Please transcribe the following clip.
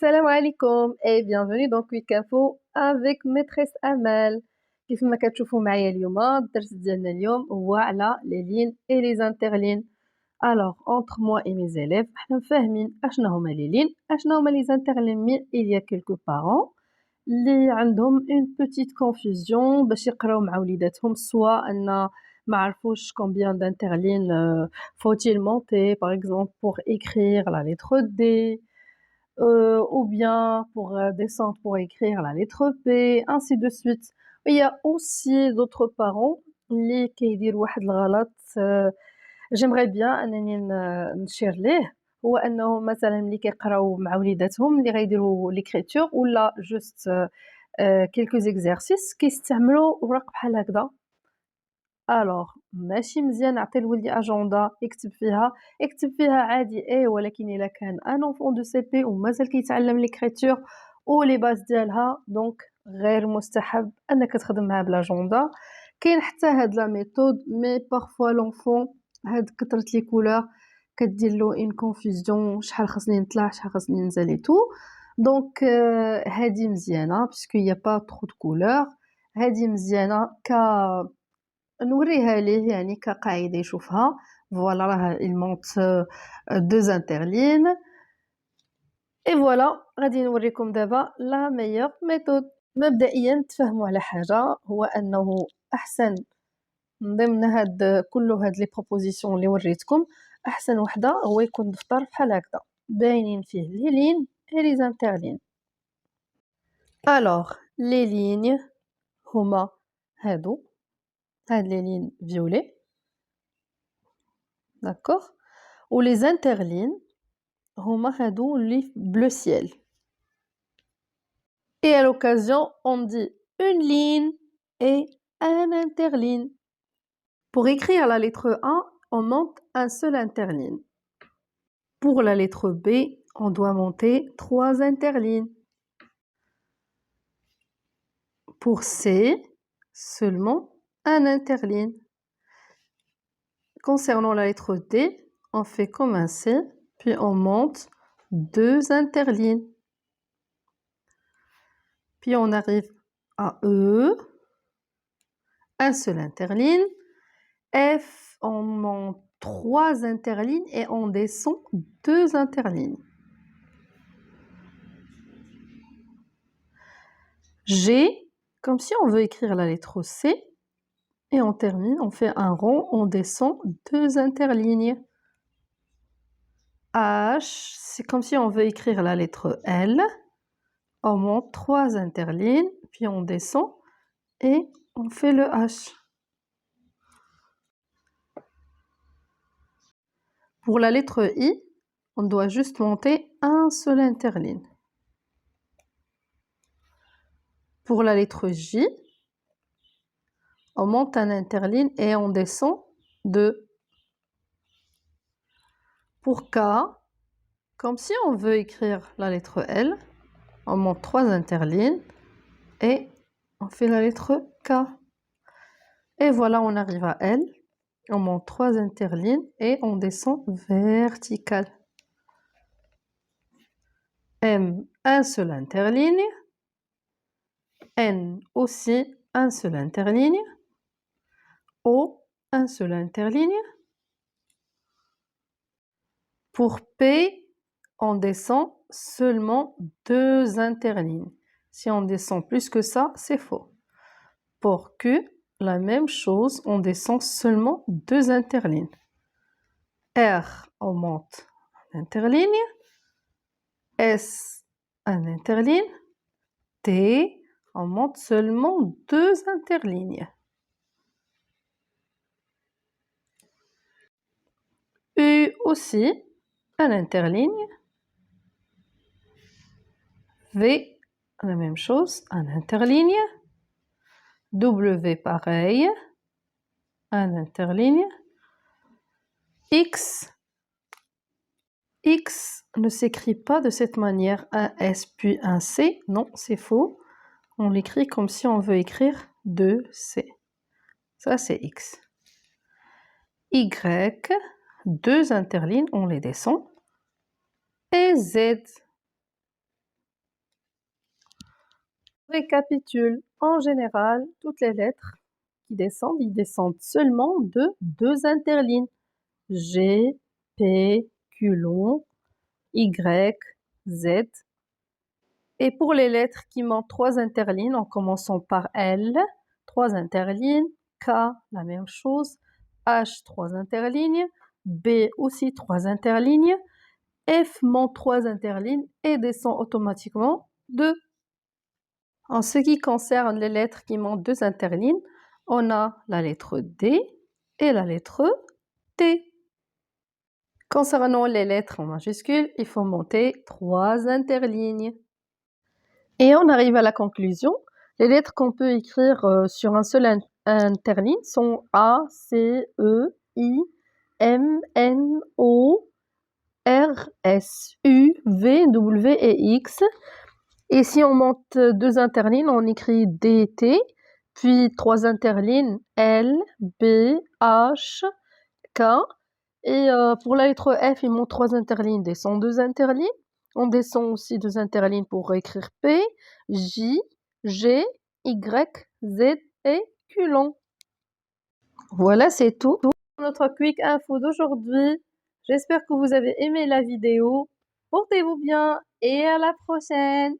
Salam alaikum et bienvenue dans Quick Info avec maîtresse Amal. كيف ما كتشوفوا معايا اليوم الدرس ديالنا اليوم هو على les lignes et les interlignes. Alors entre moi et mes élèves حنا فاهمين اشنا هما les lignes اشنا هما les interlignes mais il y a quelques parents اللي عندهم une petite confusion باش يقراو مع وليداتهم soit أن ما عرفوش combien d'interlignes faut-il monter par exemple pour écrire la lettre D ou bien pour descendre pour écrire la lettre P, ainsi de suite. Il y a aussi d'autres parents اللي كيديروا واحد الغلط j'aimerais bien أنني نشير ليه هو أنه مثلا ملي كيقراو مع وليداتهم اللي غيديروا l'écriture ولا juste quelques exercices كيستعملوا ورق بحال هكذا. الوغ ماشي مزيان نعطي لولدي اجندا يكتب فيها عادي ولكن الا كان ان انفون دو سي بي ومازال كيتعلم ليكريتور او لي باز ديالها دونك غير مستحب انك تخدم معاه بالاجندا. كاين حتى هاد لا ميثود مي بارفوا لونفون هاد كثرة لي كولور كدير له ان كونفوزيون شحال خصني نطلع شحال خصني ننزل اي تو دونك هادي مزيانه باسكو يا با ترو دو كولور. هادي مزيانه نوريها ليه يعني كقاعدة يشوفها فوالا راه il monte deux interlignes et voilà غادي نوريكم دابا لا meilleure méthode. مبدئيا تفهموا على حاجة هو أنه أحسن من ضمن كل هاد لي بروبوزيسيون اللي وريتكم أحسن وحدة هو يكون دفتر بحال هكذا باينين فيه لي لين et les interlignes. alors les lignes هما هادو هاد les lignes violet d'accord ou les interlignes هما هادو اللي bleu ciel. et à l'occasion on dit une ligne et un interligne. pour écrire la lettre A on monte un seul interligne. pour la lettre B on doit monter 3 interlignes. pour C seulement un interligne. concernant la lettre D on fait comme un C puis on monte 2 interlignes. puis on arrive à E, un seul interligne. F, on monte 3 interlignes et on descend 2 interlignes. G, comme si on veut écrire la lettre C, et on termine, on fait un rond, on descend 2 interlignes. H, c'est comme si on veut écrire la lettre L, on monte 3 interlignes, puis on descend et on fait le H. Pour la lettre I, on doit juste monter un seul interligne. Pour la lettre J, on monte un interligne et on descend 2. Pour K, comme si on veut écrire la lettre L, on monte 3 interlignes et on fait la lettre K. Et voilà, on arrive à L. On monte 3 interlignes et on descend vertical. M, un seul interligne. N, aussi un seul interligne. O, un seul interligne. Pour P, on descend seulement 2 interlignes. Si on descend plus que ça, c'est faux. Pour Q, la même chose, on descend seulement 2 interlignes. R, on monte un interligne. S, un interligne. T, on monte seulement 2 interlignes. U aussi, un interligne. V, la même chose, un interligne. W, pareil, un interligne. X, X ne s'écrit pas de cette manière, un S puis un C, non, c'est faux. On l'écrit comme si on veut écrire 2C. Ça, c'est X. Y, 2 interlignes, on les descend. Et Z, Récapitule. En général, toutes les lettres qui descendent, ils descendent seulement de 2 interlignes. G, P, Q long, Y, Z. Et pour les lettres qui montent 3 interlignes, en commençant par L, 3 interlignes, K, la même chose, H, 3 interlignes, B aussi 3 interlignes, F monte 3 interlignes et descend automatiquement 2. En ce qui concerne les lettres qui montent 2 interlignes, on a la lettre D et la lettre T. Concernant les lettres en majuscules, il faut monter 3 interlignes. Et on arrive à la conclusion. Les lettres qu'on peut écrire sur un seul interligne sont A, C, E, I, M, N, O, R, S, U, V, W et X. Et si on monte 2 interlignes, on écrit D, T, puis 3 interlignes L, B, H, K. Et pour la lettre F, il monte 3 interlignes, descend 2 interlignes. On descend aussi 2 interlignes pour écrire P, J, G, Y, Z et Q long. Voilà, c'est tout pour notre Quick Info d'aujourd'hui. J'espère que vous avez aimé la vidéo. Portez-vous bien et à la prochaine!